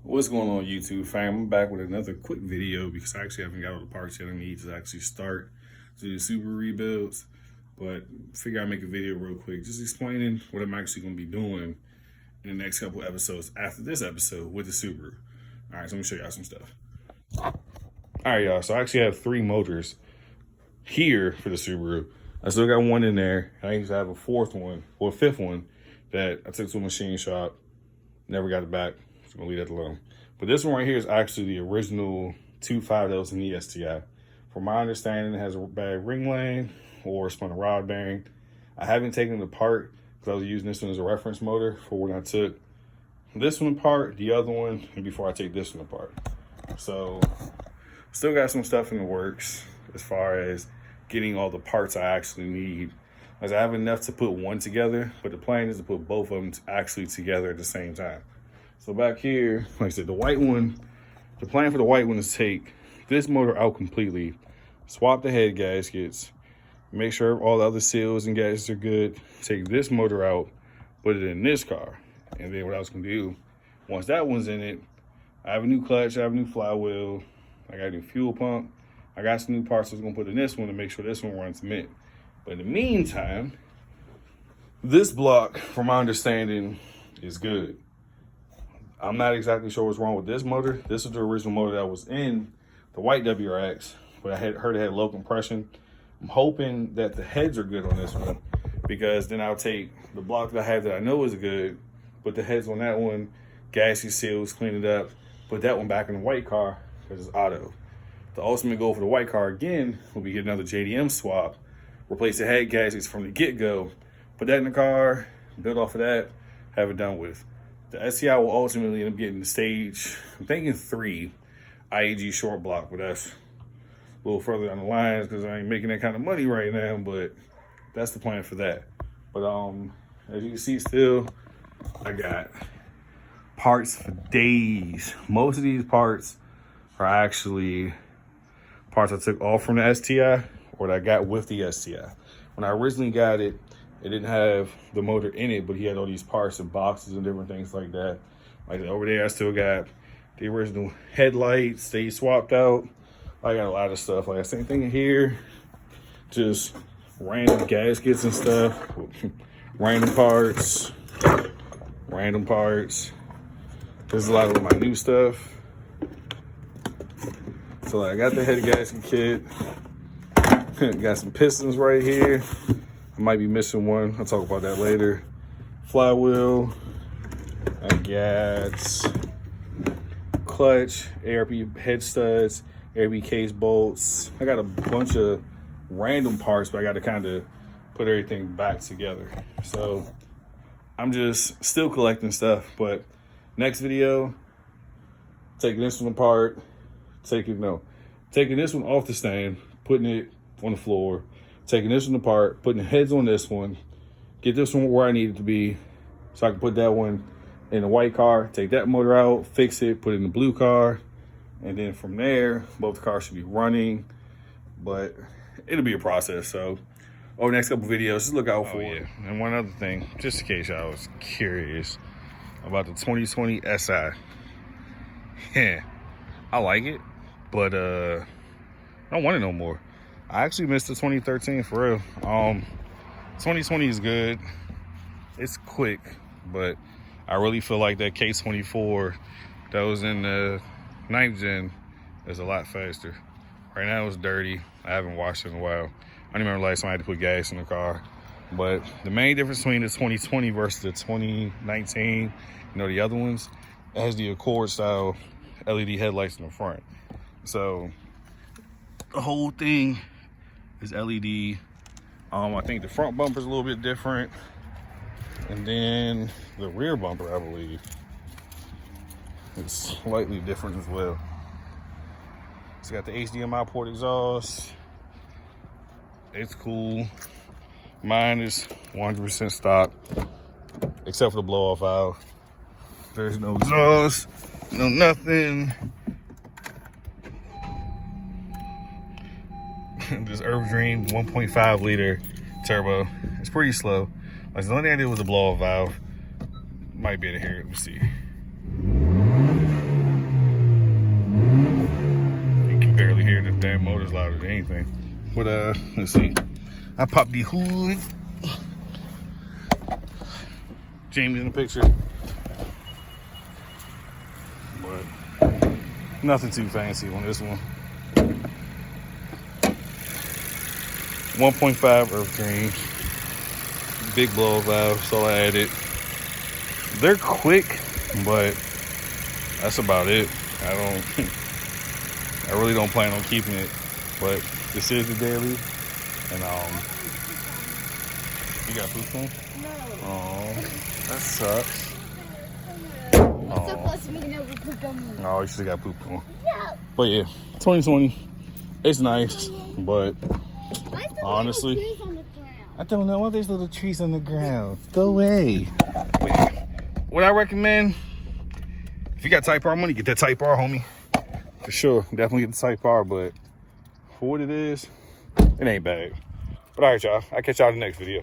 What's going on, YouTube fam? I'm back with another quick video because I actually haven't got all the parts yet I need to actually start to do Subaru rebuilds. But figure I'd make a video real quick just explaining what I'm actually going to be doing in the next couple episodes after this episode with the Subaru. All right, so let me show y'all some stuff. All right, y'all. So I actually have 3 motors here for the Subaru. I still got one in there. I used to have a 4th one or a 5th one that I took to a machine shop. Never got it back. So I'm gonna leave that alone. But this one right here is actually the original 2.5 that was in the STI. From my understanding, it has a bad ring lane or spun a rod bearing. I haven't taken it apart because I was using this one as a reference motor for when I took this one apart, the other one, and before I take this one apart. So still got some stuff in the works as far as getting all the parts I actually need. As I have enough to put one together, but the plan is to put both of them actually together at the same time. So back here, like I said, the white one, the plan for the white one is to take this motor out completely, swap the head gaskets, make sure all the other seals and gaskets are good, take this motor out, put it in this car. And then what I was gonna do, once that one's in it, I have a new clutch, I have a new flywheel, I got a new fuel pump, I got some new parts I was gonna put in this one to make sure this one runs mint. But in the meantime, this block, from my understanding, is good. I'm not exactly sure what's wrong with this motor. This is the original motor that was in the white WRX, but I had heard it had low compression. I'm hoping that the heads are good on this one, because then I'll take the block that I have that I know is good, put the heads on that one, gasket seals, clean it up, put that one back in the white car because it's auto. The ultimate goal for the white car again will be get another JDM swap, replace the head gaskets from the get-go, put that in the car, build off of that, have it done with. The STI will ultimately end up getting the stage, I'm thinking 3 IAG short block, but that's a little further down the lines because I ain't making that kind of money right now, but that's the plan for that. But as you can see still, I got parts for days. Most of these parts are actually parts I took off from the STI or that I got with the STI. When I originally got it, it didn't have the motor in it, but he had all these parts and boxes and different things like that. Like over there, I still got the original headlights. They swapped out. I got a lot of stuff. Like same thing here, just random gaskets and stuff, random parts. There's a lot of my new stuff. So like, I got the head gasket kit. Got some pistons right here. I might be missing one. I'll talk about that later. Flywheel. I got clutch, ARP head studs, ARP case bolts. I got a bunch of random parts, but I got to kind of put everything back together. So I'm just still collecting stuff, but next video, taking this one apart, taking this one off the stand, putting it on the floor, taking this one apart, putting the heads on this one, get this one where I need it to be so I can put that one in the white car, take that motor out, fix it, put it in the blue car, and then from there, both cars should be running, but it'll be a process. So over the next couple videos, just look out for it. And one other thing, just in case y'all was curious about the 2020 SI. Yeah, I like it, but I don't want it no more. I actually missed the 2013 for real. 2020 is good. It's quick, but I really feel like that K24 that was in the 9th gen is a lot faster. Right now it's dirty. I haven't washed it in a while. I don't even remember last time I had to put gas in the car. But the main difference between the 2020 versus the 2019, the other ones, it has the Accord style LED headlights in the front. So the whole thing is LED. I think the front bumper is a little bit different, and then the rear bumper, I believe, is slightly different as well. It's got the HDMI port exhaust. It's cool. Mine is 100% stock, except for the blow-off valve. There's no exhaust, no nothing. This Earth Dream 1.5 liter turbo. It's pretty slow. Like, the only thing I did was the blow-off valve. Might be able to hear it. Let's see. damn motor's louder than anything. But let's see. I popped the hood. Jamie's in the picture. But nothing too fancy on this one. 1.5 earth green. Big blow valve, that's all I added. They're quick, but that's about it. I really don't plan on keeping it, but this is the daily. And you got poop on? No. Oh, that sucks. It's so close to me to know we pooped on me. Oh, you should have got poop on. No. But yeah, 2020, it's nice, but Why is there honestly, little trees on the ground? I don't know why there's little trees on the ground. Go away. What I recommend, if you got Type R money, get that Type R, homie. For sure, definitely get the Type R, but for what it is, it ain't bad. But all right, y'all, I'll catch y'all in the next video.